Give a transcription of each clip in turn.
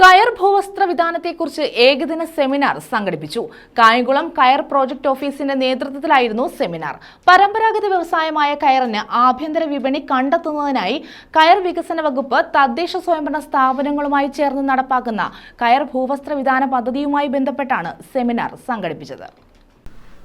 കയർ ഭൂവസ്ത്ര വിധാനത്തെക്കുറിച്ച് ഏകദിന സെമിനാർ സംഘടിപ്പിച്ചു. കായംകുളം കയർ പ്രോജക്ട് ഓഫീസിന്റെ നേതൃത്വത്തിലായിരുന്നു സെമിനാർ. പരമ്പരാഗത വ്യവസായമായ കയറിന് ആഭ്യന്തര വിപണി കണ്ടെത്തുന്നതിനായി കയർ വികസന വകുപ്പ് തദ്ദേശ സ്വയംഭരണ സ്ഥാപനങ്ങളുമായി ചേർന്ന് നടപ്പാക്കുന്ന കയർ ഭൂവസ്ത്ര വിധാന പദ്ധതിയുമായി ബന്ധപ്പെട്ടാണ് സെമിനാർ സംഘടിപ്പിച്ചത്.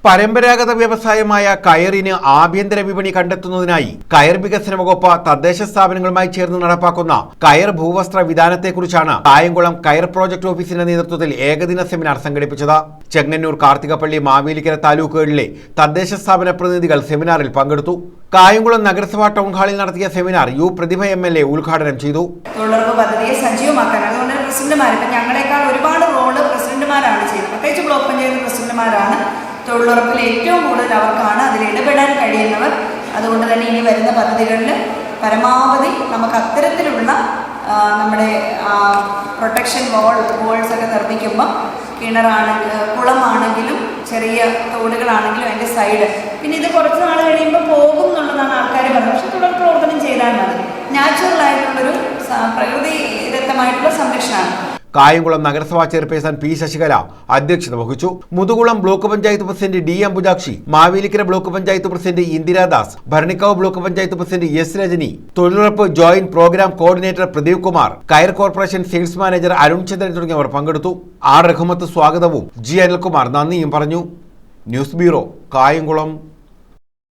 പരമ്പരാഗത വ്യവസായമായ കയറിന് ആഭ്യന്തര വിപണി കണ്ടെത്തുന്നതിനായി കയർ വികസന വകുപ്പ് തദ്ദേശ സ്ഥാപനങ്ങളുമായി ചേർന്ന് നടപ്പാക്കുന്ന കയർ ഭൂവസ്ത്ര വിധാനത്തെക്കുറിച്ചാണ് കായംകുളം കയർ പ്രോജക്ട് ഓഫീസിന്റെ നേതൃത്വത്തിൽ ഏകദിന സെമിനാർ സംഘടിപ്പിച്ചത്. ചെങ്ങന്നൂർ, കാർത്തികപ്പള്ളി, മാവേലിക്കര താലൂക്കുകളിലെ തദ്ദേശ സ്ഥാപന പ്രതിനിധികൾ സെമിനാറിൽ പങ്കെടുത്തു. കായംകുളം നഗരസഭാ ടൗൺ ഹാളിൽ നടത്തിയ സെമിനാർ യു പ്രതിഭ MLA ഉദ്ഘാടനം ചെയ്തു. തൊഴിലുറപ്പ് പദ്ധതിയെ സജീവമാക്കാൻ അതുകൊണ്ട് പ്രസിഡന്റുമാർ ഞങ്ങളെക്കാൾ ഒരുപാട് റോള് പ്രസിഡന്റുമാരാണ് ചെയ്യുന്നത്. പ്രത്യേകിച്ച് ബ്ലോക്ക് പഞ്ചായത്ത് പ്രസിഡന്റുമാരാണ് തൊഴിലുറപ്പിൽ ഏറ്റവും കൂടുതൽ അവർക്കാണ് അതിൽ ഇടപെടാൻ കഴിയുന്നവർ. അതുകൊണ്ട് തന്നെ ഇനി വരുന്ന പദ്ധതികളിൽ പരമാവധി നമുക്ക് അത്തരത്തിലുള്ള നമ്മുടെ പ്രൊട്ടക്ഷൻ വാൾസ് ഒക്കെ നിർമ്മിക്കുമ്പോൾ കുളമാണെങ്കിലും ചെറിയ തോടുകളാണെങ്കിലും അതിൻ്റെ സൈഡ് പിന്നെ ഇത് കുറച്ച് നാൾ കഴിയുമ്പോൾ പോകും എന്നുള്ളതാണ് ആൾക്കാർ പറയുന്നത്. പക്ഷെ തുടർ പ്രവർത്തനം ചെയ്താൽ മതി. നാച്ചുറലായിട്ടുള്ളൊരു പ്രകൃതിദത്തമായിട്ടുള്ള സംരക്ഷണമാണ്. കായംകുളം നഗരസഭാ ചെയർപേഴ്സൺ P. ശശികല അധ്യക്ഷത വഹിച്ചു. Muthukulam block panchayat president D. Ambujakshi, Mavelikkara block panchayat president Indiradas, Bharanikkavu block panchayat president S. Rajani, തൊഴിലുറപ്പ് joint programme coordinator Pradeep Kumar, coir corporation sales manager Arun Chandran തുടങ്ങിയവർ പങ്കെടുത്തു. R. റഹ്മത്ത് സ്വാഗതവും G. അനിൽകുമാർ നന്ദിയും പറഞ്ഞു. News bureau, Kayamkulam.